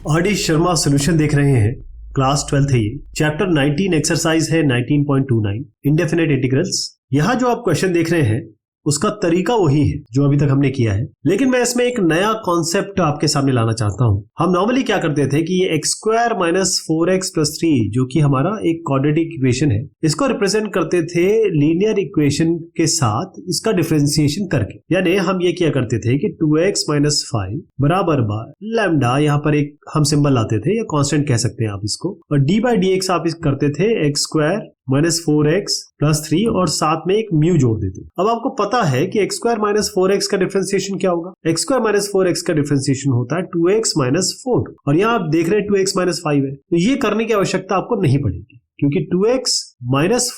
RD. Sharma solution देख रहे हैं। क्लास 12 है ये। चैप्टर 19 एक्सरसाइज है 19.29 इंडेफिनेट इंटीग्रल्स। यहाँ जो आप क्वेश्चन देख रहे हैं उसका तरीका वही है जो अभी तक हमने किया है, लेकिन मैं इसमें एक नया कॉन्सेप्ट आपके सामने लाना चाहता हूँ। हम नॉर्मली क्या करते थे कि ये x square minus 4x plus 3 जो कि हमारा एक क्वाड्रेटिक इक्वेशन है, इसको रिप्रेजेंट करते थे लीनियर इक्वेशन के साथ इसका डिफरेंशिएशन करके। यानी हम ये किया करते थे कि 2x माइनस 5 बराबर बाय लैम्डा, यहाँ पर एक हम सिंबल लाते थे या कॉन्स्टेंट कह सकते हैं आप इसको, और डी बाई डी एक्स आप करते थे x square minus 4x plus 3 और साथ में एक म्यू जोड़ देते। अब आपको पता है कि x स्क्वायर माइनस 4x का डिफरेंशिएशन क्या होगा। x स्क्वायर माइनस 4x का डिफरेंशिएशन होता है 2x माइनस 4, और यहाँ आप देख रहे हैं 2x माइनस 5 है, तो ये करने की आवश्यकता आपको नहीं पड़ेगी क्योंकि 2x माइनस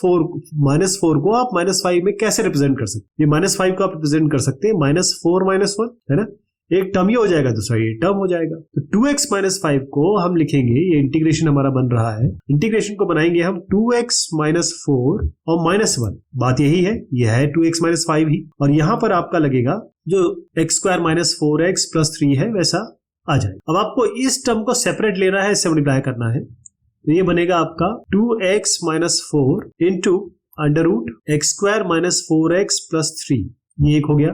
4 को आप माइनस 5 में कैसे रिप्रेजेंट कर सकते हैं। ये माइनस 5 को आप रिप्रेजेंट कर सकते हैं माइनस 4 माइनस 1, है ना, एक टर्म ही हो जाएगा, दूसरा ये टर्म हो जाएगा। तो 2x माइनस 5 को हम लिखेंगे, ये इंटीग्रेशन हमारा बन रहा है, इंटीग्रेशन को बनाएंगे हम 2x माइनस 4 और माइनस 1। बात यही है, यह है 2x माइनस 5 ही, और यहां पर आपका लगेगा जो x square minus 4x plus 3 है वैसा आ जाएगा। अब आपको इस टर्म को सेपरेट लेना है, इससे मल्टीप्लाई करना है, तो ये बनेगा आपका 2x minus 4 into under root x square minus 4x plus 3, ये एक हो गया।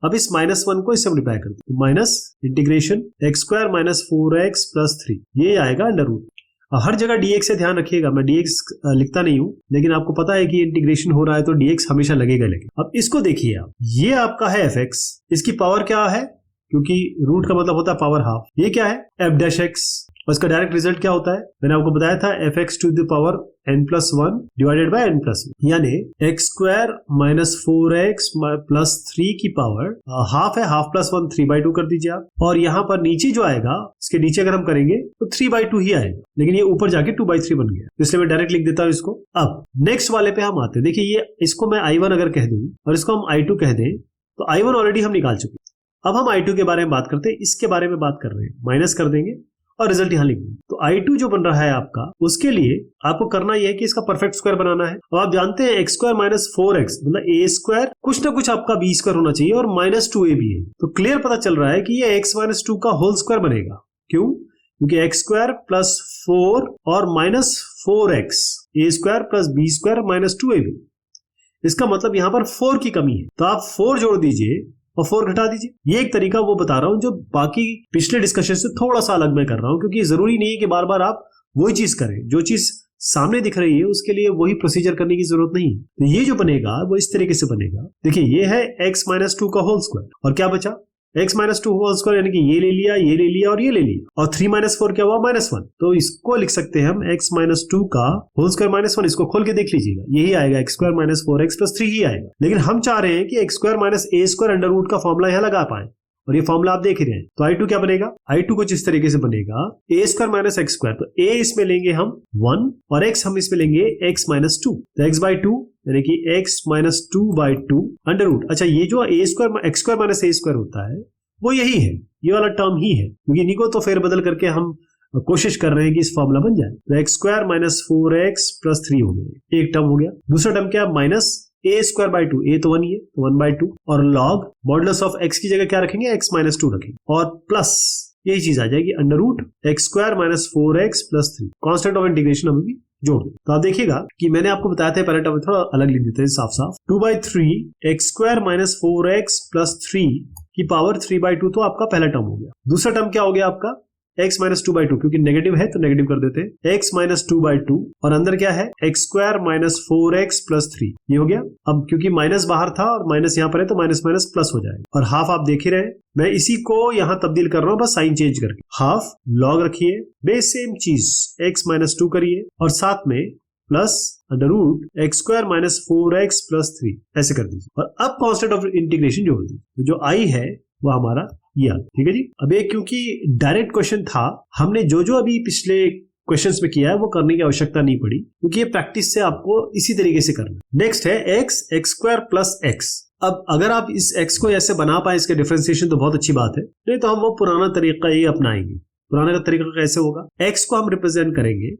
अब इस माइनस 1 को इससे मल्टीप्लाई करते हैं, minus integration x square minus 4x plus 3, ये आएगा अंडर रूट। हर जगह dx से ध्यान रखिएगा, मैं dx लिखता नहीं हूं, लेकिन आपको पता है कि इंटीग्रेशन हो रहा है तो dx हमेशा लगेगा। अब इसको देखिए आप, ये आपका है fx, इसकी पावर क्या है, क्योंकि रूट का मतलब होता है पावर हाफ, ये क्या है f डैश x, और इसका डायरेक्ट रिजल्ट क्या होता है, मैंने आपको बताया था fx to the power n plus 1 divided by n plus 1, यानी x square minus 4x plus 3 की पावर हाफ है, हाफ प्लस 1 3/2 कर दीजिए आप, और यहाँ पर नीचे जो आएगा, इसके नीचे अगर हम करेंगे तो 3/2 ही आएगा, लेकिन ये ऊपर जाके 2/3 बन गया, इसलिए मैं डायरेक्ट लिख देता हूँ इसको। अब नेक्स्ट वाले पे हम आते हैं। देखिए ये, इसको मैं I1 अगर कह दूं और इसको हम I2 कह दें, तो I1 ऑलरेडी हम निकाल चुके हैं। अब हम I2 के बारे में बात करते हैं, इसके बारे में बात कर रहे हैं, माइनस कर देंगे और रिजल्ट यहां लिख देंगे। तो I2 जो बन रहा है आपका, उसके लिए आपको करना यह है कि इसका परफेक्ट स्क्वायर बनाना है। अब आप जानते हैं x स्क्वायर माइनस 4x मतलब a स्क्वायर कुछ ना कुछ आपका b स्क्वायर होना चाहिए, और माइनस 2a भी है, तो क्लियर पता चल रहा है कि ये x माइनस 2 का होल स्क्वायर बनेगा। क्यों? क्योंकि x स्क्वायर प्लस 4 और minus 4x, a square plus b square minus 2ab, इसका मतलब यहां पर 4 की कमी है, तो आप 4 जोड़ दीजिए और 4 घटा दीजिए। ये एक तरीका वो बता रहा हूं जो बाकी पिछले डिस्कशन से थोड़ा सा अलग मैं कर रहा हूं, क्योंकि जरूरी नहीं है कि बार बार आप वही चीज करें, जो चीज सामने दिख रही है उसके लिए वही प्रोसीजर करने की जरूरत नहीं है। तो ये जो बनेगा वो इस तरीके से बनेगा। देखिए ये है x माइनस 2 का होल स्क्वायर, और क्या बचा x माइनस 2 होल स्क्वायर, यानी कि ये ले लिया, ये ले लिया और ये ले लिया, और 3 माइनस 4 क्या हुआ माइनस 1, तो इसको लिख सकते हैं हम x माइनस 2 का होल स्क्वायर माइनस 1। इसको खोल के देख लीजिएगा, यही आएगा x square minus 4x plus 3 ही आएगा, लेकिन हम चाह रहे हैं कि x square minus a square under root का फॉर्मूला यहाँ लगा पाए, और ये फॉर्मूला आप देख ही रहे हैं। तो I2 क्या बनेगा, I2 कुछ इस तरीके से बनेगा a square minus x square, तो a इसमें लेंगे हम 1 और x हम इसमें लेंगे x माइनस 2, तो x बाई 2 यानी कि x माइनस 2/2 अंडर रूट। अच्छा, ये जो a square x square minus a square होता है वो यही है, ये वाला टर्म ही है, क्योंकि इन्हीं को तो फेर बदल करके हम कोशिश कर रहे हैं कि इस फॉर्मूला बन जाए। तो x square minus 4x plus 3 हो गया, एक टर्म हो गया। दूसरा टर्म क्या, minus a square by 2, a तो 1 ही है तो 1/2, और लॉग मॉडुलस ऑफ x की जगह क्या रखेंगे, x माइनस 2 रखेंगे, और प्लस यही चीज आ जाएगी under root x square minus 4x plus 3, constant of integration हमें भी जोड़ दो। तो आप देखिएगा कि मैंने आपको बताया था, पहले टर्म थोड़ा अलग लिख देते हैं साफ साफ, 2/3 x square minus 4x plus 3 की पावर 3/2, तो आपका पहला टर्म हो गया। दूसरा टर्म क्या हो गया आपका, x माइनस 2/2, क्योंकि नेगेटिव है तो नेगेटिव कर देते हैं, x माइनस 2/2, और अंदर क्या है x square minus 4x plus 3, ये हो गया। अब क्योंकि माइनस बाहर था और माइनस यहाँ पर है तो माइनस माइनस प्लस हो जाएगा, और हाफ आप देख ही रहे हैं, मैं इसी को यहाँ तब्दील कर रहा हूँ बस साइन चेंज करके। हाफ लॉग रखिए, बेस सेम चीज x माइनस 2 करिए, और साथ में plus under root x square minus 4x plus 3 ऐसे कर दीजिए, और अब कॉन्स्टेंट ऑफ इंटीग्रेशन जोड़ दीजिए, जो I है वो हमारा ये, ठीक है जी। अब एक क्योंकि डायरेक्ट क्वेश्चन था, हमने जो जो अभी पिछले क्वेश्चंस में किया है वो करने की आवश्यकता नहीं पड़ी, क्योंकि ये प्रैक्टिस से आपको इसी तरीके से करना है। नेक्स्ट है x स्क्वायर प्लस x। अब अगर आप इस x को ऐसे बना पाए, इसके डिफरेंशिएशन, तो बहुत अच्छी बात है, नहीं तो हम वो पुराना तरीका ही अपनाएंगे। पुराना का तरीका कैसे होगा, x को हम रिप्रेजेंट करेंगे,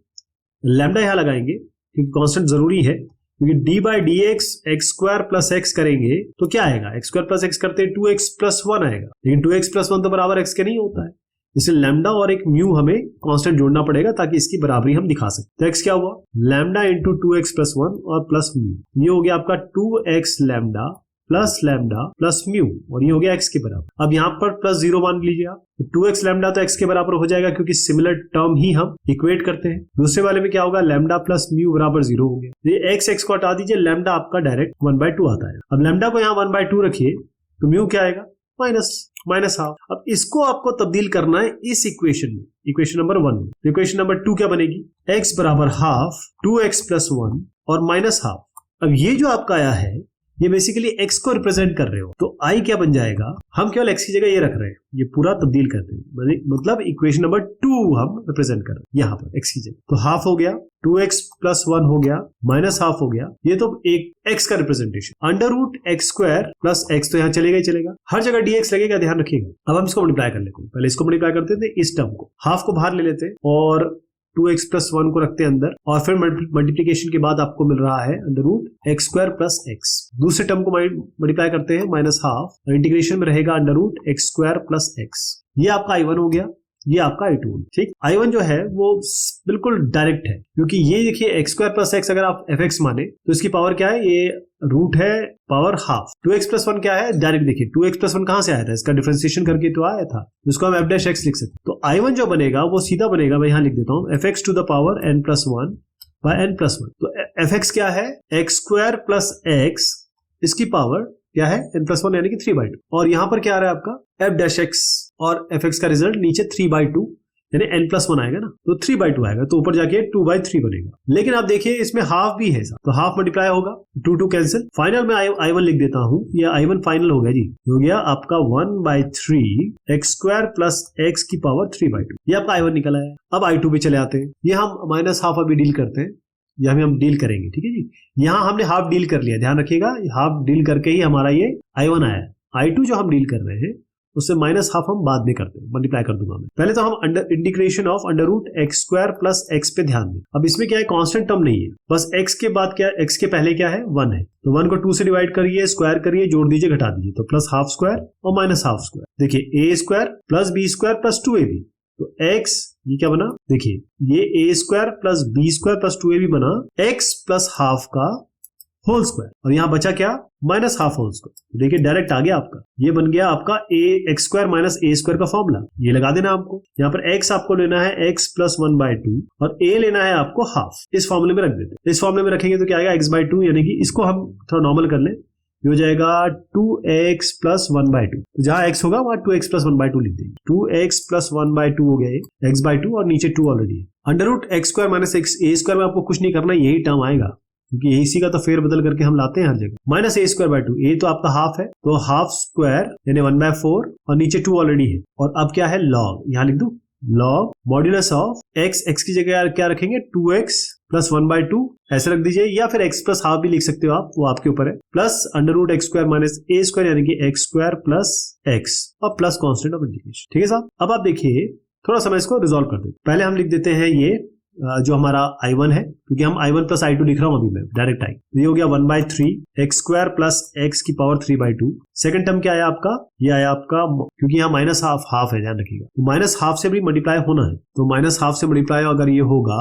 लैम्डा यहाँ लगाएंगे क्योंकि कांस्टेंट जरूरी है, क्योंकि D by D x x square plus x करेंगे तो क्या आएगा, एक्स स्क्वायर प्लस एक्स करते हैं 2x प्लस 1 आएगा, लेकिन 2x प्लस 1 तो बराबर x के नहीं होता है, इसलिए लैम्डा और एक म्यू हमें कांस्टेंट जोड़ना पड़ेगा ताकि इसकी बराबरी हम दिखा सकते। तो x क्या हुआ, लैम्डा इंटू 2x प्लस 1 और प्लस म्यू, ये हो गया आपका 2x लैम्डा प्लस म्यू और ये हो गया x के बराबर। अब यहाँ पर प्लस 0 मान लीजिए आप, तो 2x लैम्डा तो x के बराबर हो जाएगा क्योंकि सिमिलर टर्म ही हम इक्वेट करते हैं। दूसरे वाले में क्या होगा, लैम्डा प्लस म्यू बराबर 0 हो गया। ये x को हटा दीजिए, लैम्डा आपका डायरेक्ट 1/2 आता है। अब लैम्डा को यहाँ 1/2 रखिए तो म्यू क्या आएगा, माइनस हाफ। अब इसको आपको तब्दील करना है इस इक्वेशन में, इक्वेशन नंबर 1 में। इक्वेशन नंबर 2 क्या बनेगी, x बराबर हाफ 2x प्लस 1 और माइनस हाफ। अब ये जो आपका आया है ये बेसिकली x को रिप्रेजेंट कर रहे हो, तो i क्या बन जाएगा, हम केवल x की जगह ये रख रहे हैं, ये पूरा तब्दील करते हैं, मतलब इक्वेशन नंबर 2 हम रिप्रेजेंट कर रहे हैं यहाँ पर x की जगह। तो हाफ हो गया, 2x प्लस 1 हो गया, माइनस हाफ हो गया, ये तो एक x का representation. Under root x square plus x तो यहाँ चलेगा ही चलेगा, हर जगह dx लगेगा, ध्यान रखिएगा। अब हम इसको मल्टीप्लाई कर लेते हैं, पहले इसको मल्टीप्लाई करते थे, इस टर्म को, हाफ को बाहर ले लेते हैं और 2x प्लस 1 को रखते हैं अंदर, और फिर मल्टीप्लीकेशन के बाद आपको मिल रहा है under root x square plus x. दूसरे टर्म को मल्टीप्लाई करते हैं माइनस हाफ, और इंटीग्रेशन में रहेगा under root x square plus x. ये आपका I1 हो गया, ये आपका I2। ठीक, I1 जो है वो बिल्कुल डायरेक्ट है क्योंकि ये देखिए एक्स स्क्वायर प्लस एक्स अगर आप fx माने तो इसकी पावर क्या है, ये रूट है पावर हाफ। 2x प्लस 1 क्या है, डायरेक्ट देखिए 2x प्लस 1 कहां से आया था, इसका डिफरेंशिएशन करके तो आया था, जिसको हम f डैश x लिख सकते हैं। तो I1 जो बनेगा वो सीधा बनेगा, मैं यहां लिख देता हूं, fx to the power n plus 1 by n plus 1। तो fx क्या है, एक्स स्क्वायर प्लस एक्स, इसकी पावर क्या है n प्लस 1 यानी कि 3/2, और यहां पर क्या आ रहा है आपका f डैश x, और fx का रिजल्ट नीचे 3/2 यानी n प्लस 1 आएगा ना, तो 3/2 आएगा, तो ऊपर जाके 2/3 बनेगा। लेकिन आप देखिए इसमें हाफ भी है, तो हाफ मल्टीप्लाई होगा, 2 कैंसिल, फाइनल में I1 लिख देता हूं, ये I1 फाइनल हो गया जी, हो गया आपका 1/3 एक्स स्क्वायर प्लस एक्स की पावर 3/2, ये आपका I1 निकल आया। अब I2 पे चले आते हैं, ये हम माइनस हाफ अभी डील करते हैं, या हम डील करेंगे, ठीक है जी। यहाँ हमने हाफ डील कर लिया, ध्यान रखिएगा, हाफ डील करके ही हमारा ये I1 आया। I2 जो हम डील कर रहे हैं उससे माइनस हाफ हम बाद में करते हैं, मल्टीप्लाई कर दूंगा मैं। पहले तो हम integration of under root x square plus x पे ध्यान दें। अब इसमें क्या है, कांस्टेंट टर्म नहीं है, बस x के बाद क्या, x के पहले क्या है, 1 है, तो 1 को 2 से डिवाइड करिए, स्क्वायर करिए, जोड़ दीजिए, घटा दीजिए, तो प्लस हाफ स्क्वायर और माइनस हाफ स्क्वायर। देखिए a square plus b square plus 2ab, तो x ये क्या बना, देखिए ये a square plus b square plus 2ab बना x प्लस हाफ का होल स्क्वायर, और यहां बचा क्या, माइनस हाफ होल स्क्वायर। देखिए डायरेक्ट आ गया आपका, ये बन गया आपका a x square minus a square का फॉर्मूला, ये लगा देना आपको। यहाँ पर x आपको लेना है x प्लस 1/2 और a लेना है आपको हाफ, इस फॉर्मूले में रख देते। इस फॉर्मूले में रखेंगे तो क्या आएगा, x/2, यानी कि इसको हम थोड़ा नॉर्मल कर लें, ये हो जाएगा 2x प्लस 1/2, तो जहां x होगा वहां 2x प्लस 1/2 लिख देंगे, 2x प्लस 1/2 हो गया, x/2 और नीचे 2 ऑलरेडी है। Under root x square minus x, a square में आपको कुछ नहीं करना, यही टर्म आएगा क्योंकि इसी का तो फेर बदल करके हम लाते हैं हर जगह, minus a square by 2, a तो आपका हाफ है, तो हाफ स्क्वायर यानी 1/4 और नीचे 2 ऑलरेडी है, और अब क्या है, लॉग, यहां लिख दूं, लॉग मॉड्यूलस ऑफ x की जगह क्या रखेंगे, 2x प्लस 1/2 ऐसे रख दीजिए, या फिर x प्लस हाफ भी लिख सकते हो आप, वो आपके ऊपर है, plus under root x square minus a square यानी कि x स्क्वायर प्लस x और प्लस कांस्टेंट ऑफ इंटीग्रेशन। ठीक है साहब, अब आप देखिए थोड़ा समय इसको रिजॉल्व कर देते। पहले हम लिख देते हैं ये जो हमारा I1 है, क्योंकि हम I1 प्लस I2 लिख रहा हूं अभी मैं डायरेक्ट आई, तो ये हो गया 1/3 एक्स स्क्वायर प्लस एक्स की पावर 3/2। सेकंड टर्म क्या आया आपका, ये आया आपका, क्योंकि यहाँ माइनस हाफ है, ध्यान रखिएगा, तो माइनस हाफ से भी मल्टीप्लाई होना है, तो माइनस हाफ से मल्टीप्लाई अगर ये होगा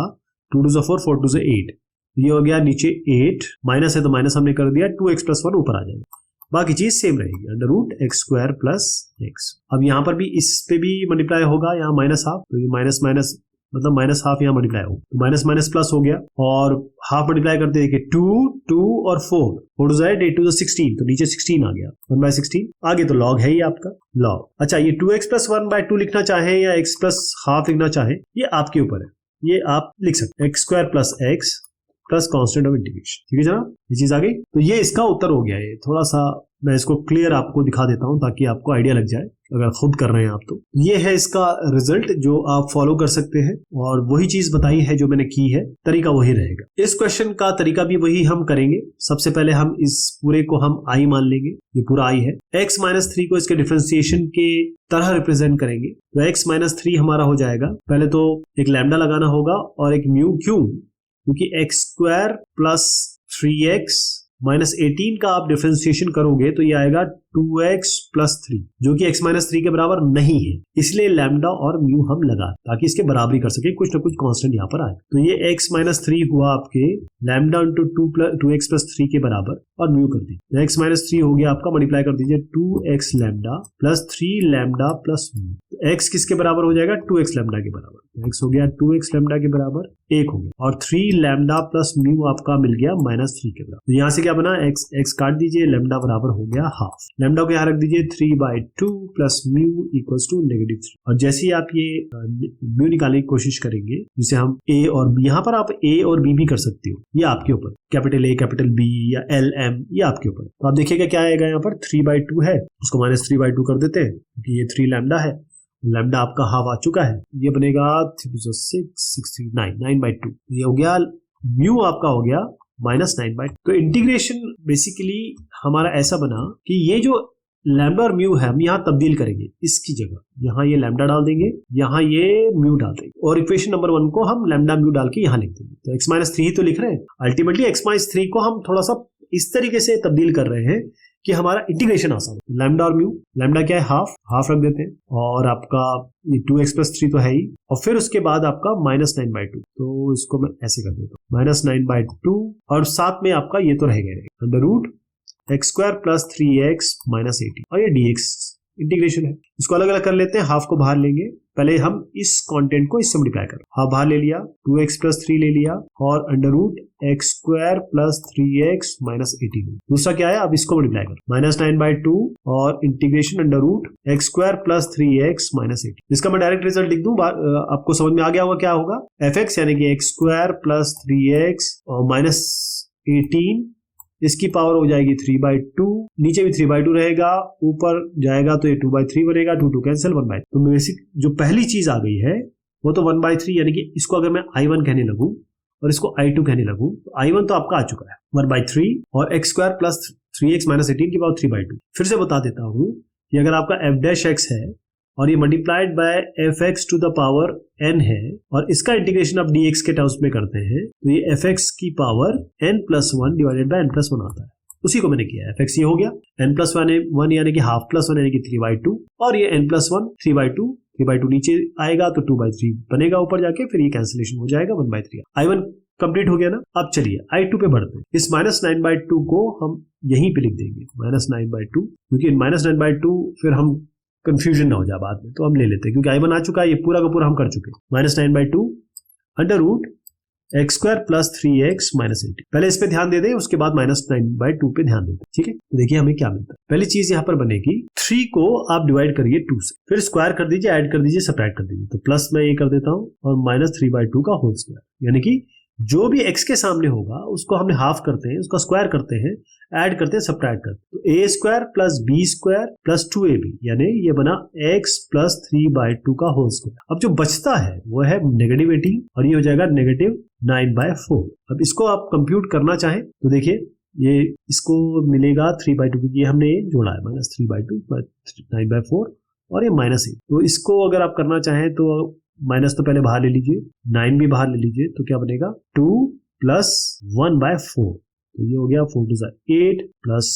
2 2 4 4 2 8, ये हो गया नीचे 8, माइनस है तो माइनस हमने कर दिया, 2x प्लस 1 ऊपर आ जाएगा, बाकी चीज सेम रहेगी, under root x square plus x. अब यहाँ पर भी इस पे भी मल्टीप्लाई होगा, यहाँ माइनस हाफ, तो ये माइनस माइनस मतलब माइनस हाफ यहाँ मल्टीप्लाई हो, तो माइनस माइनस प्लस हो गया, और हाफ मल्टीप्लाई करते देखिए 2 और 4 8 to the 16, तो नीचे 16 आ गया, 1/16, आगे तो लॉग है ही आपका, लॉग। अच्छा, ये 2x प्लस 1/2 लिखना चाहे या x प्लस हाफ लिखना चाहे, ये आपके ऊपर है, ये आप लिख सकते हैं, x square plus x plus constant of integration. ठीक है जनाब, ये चीज आ गई, तो ये इसका उत्तर हो गया। ये थोड़ा सा मैं इसको क्लियर आपको दिखा देता हूं ताकि आपको आइडिया लग जाए, अगर खुद कर रहे हैं आप तो। ये है इसका रिजल्ट जो आप फॉलो कर सकते हैं, और वही चीज बताई है जो मैंने की है, तरीका वही रहेगा। इस क्वेश्चन का तरीका भी वही हम करेंगे। सबसे पहले हम इस पूरे को हम आई मान लेंगे, ये पूरा आई है, x-3 को इसके डिफरेंशिएशन के तरह रिप्रेजेंट करेंगे, तो x-3 हमारा हो जाएगा, पहले तो एक लैम्डा लगाना होगा और एक म्यू, क्यों, क्योंकि x square plus 3x minus 18 का आप डिफरेंशिएशन करोगे तो ये आएगा 2x प्लस 3 जो कि x माइनस 3 के बराबर नहीं है, इसलिए लैम्डा और म्यू हम लगा ताकि इसके बराबरी कर सके, कुछ ना कुछ कांस्टेंट यहाँ पर आए। तो ये x माइनस 3 हुआ आपके लैम्डा इंटू 2x प्लस 3 के बराबर और म्यू कर दी। x माइनस 3 हो गया आपका, मल्टीप्लाई कर दीजिए 2x lambda plus 3 lambda plus mu. x किसके बराबर हो जाएगा? 2x लैम्डा के बराबर। x हो गया 2x लैम्डा के बराबर 1 हो गया और 3 लैम्डा प्लस म्यू आपका मिल गया माइनस 3 के बराबर। तो यहाँ से क्या बना? x काट दीजिए, लैम्डा बराबर हो गया हाफ। लैम्डा को यहाँ रख दीजिए 3/2 प्लस म्यू इक्वल्स टू -3। और जैसे ही आप ये म्यू निकालने की कोशिश करेंगे, जिसे हम a और b, यहाँ पर आप a और b भी कर सकते हो, ये आपके ऊपर, कैपिटल A कैपिटल B या L M, ये आपके ऊपर। तो आप देखिएगा क्या आएगा, यहाँ पर 3/2 है, उसको -3/2 कर देते हैं क्योंकि ये 3 लैम्डा है, लैम्डा आपका हाफ आ चुका है, ये बनेगा 3 6 6 3 9 9/2। ये हो गया, म्यू आपका हो गया -9/2। तो इंटीग्रेशन बेसिकली हमारा ऐसा बना कि ये जो लैम्डा और म्यू है हम यहाँ तब्दील करेंगे, इसकी जगह यहाँ ये लैम्डा डाल देंगे, यहाँ ये म्यू डाल देंगे और इक्वेशन नंबर 1 को हम लैम्डा म्यू डाल के यहाँ लिख देंगे। तो x माइनस 3 ही तो लिख रहे हैं, अल्टीमेटली x माइनस 3 को हम थोड़ा सा इस तरीके से तब्दील कर रहे हैं कि हमारा इंटीग्रेशन आसान हो। लैम्डा और म्यू, लैम्डा क्या है? हाफ रख देते हैं और आपका ये 2x प्लस 3 तो है ही, और फिर उसके बाद आपका -9/2, तो इसको मैं ऐसे कर देता हूँ -9/2 और साथ में आपका ये तो रह गया under root x² plus 3x minus 18 और ये dx इंटीग्रेशन है। इसको अलग अलग कर लेते हैं, हाफ को बाहर लेंगे, पहले हम इस कंटेंट को इससे मल्टीप्लाई करें, हाफ बाहर ले लिया, 2x प्लस 3 ले लिया और under root x² plus 3x minus 18। दूसरा क्या है? अब इसको मल्टीप्लाई करो, -9/2 और integration under root x² plus 3x minus 18। इसका मैं डायरेक्ट रिजल्ट लिख दूं, आपको समझ में आ गया होगा क्या होगा। fx यानी कि x² प्लस 3x और माइनस 18, इसकी पावर हो जाएगी 3/2, नीचे भी 3/2 रहेगा, ऊपर जाएगा तो ये 2/3 बनेगा, 2 कैंसिल 1/3। तो बेसिक जो पहली चीज आ गई है वो तो 1/3, यानी कि इसको अगर मैं I1 कहने लगूं और इसको I2 कहने लगूं, तो I1 तो आपका आ चुका है 1/3 और x² प्लस 3x माइनस 18 की पावर 3/2। फिर से बता देता हूं कि अगर आपका f' है और ये multiplied by fx to the power n है और इसका इंटीग्रेशन आप dx के टर्म्स में करते हैं, तो ये fx की power n+1 divided by n+1 आता है। उसी को मैंने किया, fx ये हो गया n+1 यानी कि हाफ प्लस 1 यानी कि 3/2 और ये n+1 3/2 नीचे आएगा तो 2/3 बनेगा ऊपर जाके, फिर ये कैंसिलेशन हो जाएगा 1/3। I1 कंप्लीट हो गया ना। अब चलिए I2 पे बढ़ते हैं। इस -9/2 को हम यहीं पे लिख देंगे -9/2, क्योंकि -9/2 फिर हम कंफ्यूजन ना हो जाए बाद में, तो हम ले लेते हैं क्योंकि I1 आ चुका है, ये पूरा का पूरा हम कर चुके हैं। -9/2 under root x² plus 3x minus 18। पहले इस पे ध्यान दे दें, उसके बाद -9/2 पे ध्यान देते हैं, ठीक है। तो देखिए हमें क्या मिलता है। पहली चीज यहाँ पर बनेगी, 3 को आप डिवाइड करिए 2 से, फिर स्क्वायर कर दीजिए, ऐड कर दीजिए, सब्ट्रैक्ट कर दीजिए। तो प्लस मैं ये कर देता हूँ और -3/2 का होल स्क्वायर, यानी कि जो भी x के सामने होगा उसको हमने हाफ करते हैं, उसका स्क्वायर करते हैं, ऐड करते हैं, सब्ट्रैक्ट करते हैं। तो a² plus b² plus 2ab, यानी ये बना x प्लस 3/2 का होल स्क्वायर। अब जो बचता है वो है -18 और ये हो जाएगा -9/4। अब इसको आप कंप्यूट करना चाहें तो देखिए ये इसको मिलेगा 3/2, क्योंकि हमने जोड़ा है -3/2 9/4 और ये -8। तो इसको अगर आप करना चाहें तो माइनस तो पहले बाहर ले लीजिए, 9 भी बाहर ले लीजिए, तो क्या बनेगा 2 प्लस 1/4। तो ये हो गया 4 2 8 प्लस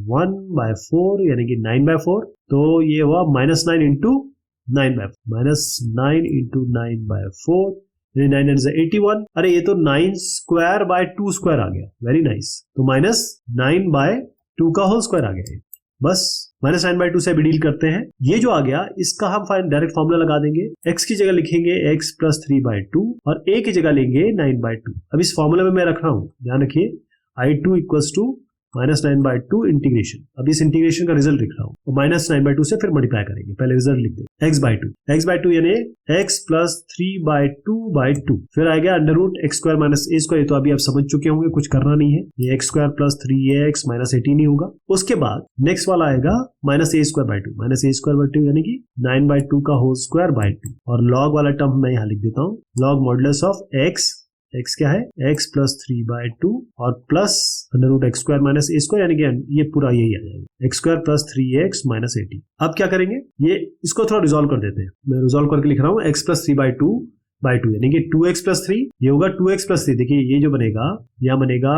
1/4 यानी कि 9/4। तो ये हुआ -9 इंटू 9/4, -9 इंटू 9/4 यानी 9 9 81। अरे ये तो 9²/2² आ गया, वेरी नाइस। तो -9/2 का होल स्क्वायर आ गया। बस -9/2 से भी डील करते हैं। ये जो आ गया इसका हम डायरेक्ट फॉर्मूला लगा देंगे, x की जगह लिखेंगे x प्लस 3/2 और a की जगह लेंगे 9/2। अब इस फॉर्मूला में मैं रख रहा हूं, ध्यान रखिए, I2 इक्वल्स टू -9/2 इंटीग्रेशन। अब इस इंटीग्रेशन का रिजल्ट लिख रहा हूं, तो -9/2 से फिर मल्टीप्लाई करेंगे, पहले रिजल्ट लिख दें x/2 यानी x प्लस 3/2/2, फिर आ गया under root x² minus a²। ये तो अभी आप समझ चुके होंगे, कुछ करना नहीं है, ये x² प्लस 3x माइनस 18 ही होगा। उसके बाद नेक्स्ट वाला आएगा -a²/2 यानी कि 9/2 का होल स्क्वायर बाय 2 और लॉग वाला टर्म मैं यहाँ लिख देता हूँ, लॉग मॉडुलस ऑफ x क्या है x प्लस 3/2 और plus under root x² minus a² यानी कि ये पूरा यही आ जाएगा x² प्लस 3x माइनस 18। अब क्या करेंगे, ये इसको थोड़ा रिजॉल्व कर देते हैं, मैं रिजॉल्व करके लिख रहा हूँ x प्लस 3/2 यानी कि 2x प्लस 3, ये होगा 2x प्लस 3। देखिए ये जो बनेगा, यहाँ बनेगा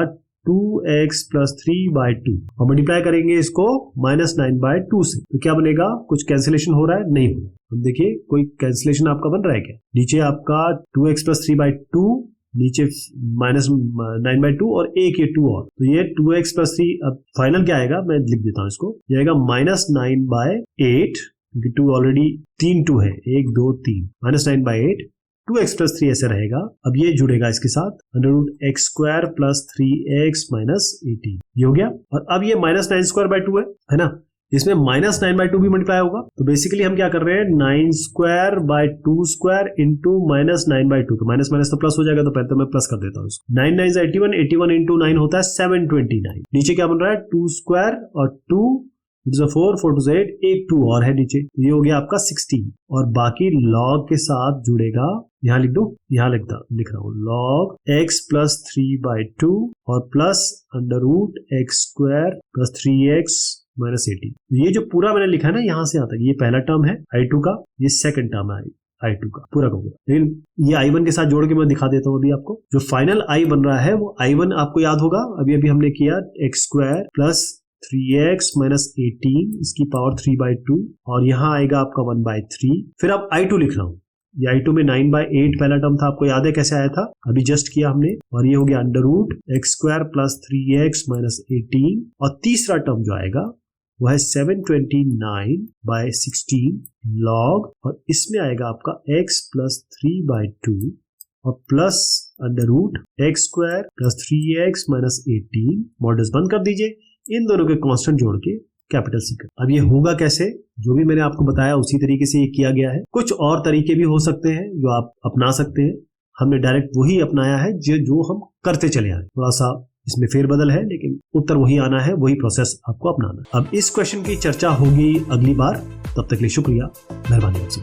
2x प्लस 3/2 और मल्टीप्लाई करेंगे इसको -9/2 से, तो क्या बनेगा? कुछ कैंसिलेशन हो रहा है? नहीं हो रहा। अब देखिए कोई कैंसिलेशन आपका बन रहा है क्या? नीचे आपका 2x प्लस 3/2, नीचे -9/2 और एक ये 2 और, तो ये 2x प्लस 3, अब फाइनल क्या आएगा मैं लिख देता हूँ इसको, ये आएगा -9/8, क्योंकि 2 ऑलरेडी 3 2 है, 1 2 3, -9/8, 2x प्लस 3 ऐसे रहेगा। अब ये जुड़ेगा इसके साथ √x² प्लस 3x माइनस 18, ये हो गया। और अब ये -9² है ना, इसमें -9/2 भी मल्टीप्लाई होगा, तो बेसिकली हम क्या कर रहे हैं, 9² इंटू -9/2, तो माइनस माइनस तो प्लस हो जाएगा, तो पहले तो मैं प्लस कर देता हूँ इसको। 9 9 81, 81 इंटू 9 होता है 729। नीचे क्या बन रहा है, 2² और 2 4 4 2 8, एक 2 और है नीचे, ये हो गया आपका 16। और बाकी log के साथ जुड़ेगा, यहाँ लिख दो, यहाँ लिख रहा हूँ log x प्लस 3/2 और plus √x² plus 3x minus 18। ये जो पूरा मैंने लिखा है ना, यहाँ से आता है, ये पहला टर्म है i2 का, ये सेकंड टर्म है i2 का पूरा का पूरा। लेकिन ये i1 के साथ जोड़ के मैं दिखा देता हूँ अभी आपको। जो फाइनल i बन रहा है वो i1 आपको याद होगा, अभी हमने किया x² प्लस 3x माइनस 18 इसकी पावर 3/2 और यहाँ आएगा आपका 1/3। फिर अब i2 लिख रहा हूँ, ये i2 में 9/8 पहला टर्म था, आपको याद है कैसे आया था, अभी जस्ट किया हमने, और ये हो गया √x² प्लस 3x माइनस 18 और तीसरा टर्म जो आएगा वो है 729/16 log, और इसमें आएगा आपका x प्लस 3/2 और plus √x² plus 3x minus 18, models बंद कर दीजिए, इन दोनों के कांस्टेंट जोड़ के कैपिटल सी कर। अब ये होगा कैसे, जो भी मैंने आपको बताया उसी तरीके से ये किया गया है। कुछ और तरीके भी हो सकते हैं जो आप अपना सकते हैं, हमने डायरेक्ट वही अपनाया है जो हम करते चले आए। थोड़ा सा इसमें फेरबदल है, लेकिन उत्तर वही आना है, वही प्रोसेस आपको अपनाना है। अब इस क्वेश्चन की चर्चा होगी अगली बार, तब तक के लिए शुक्रिया, मेहरबानी आपसे।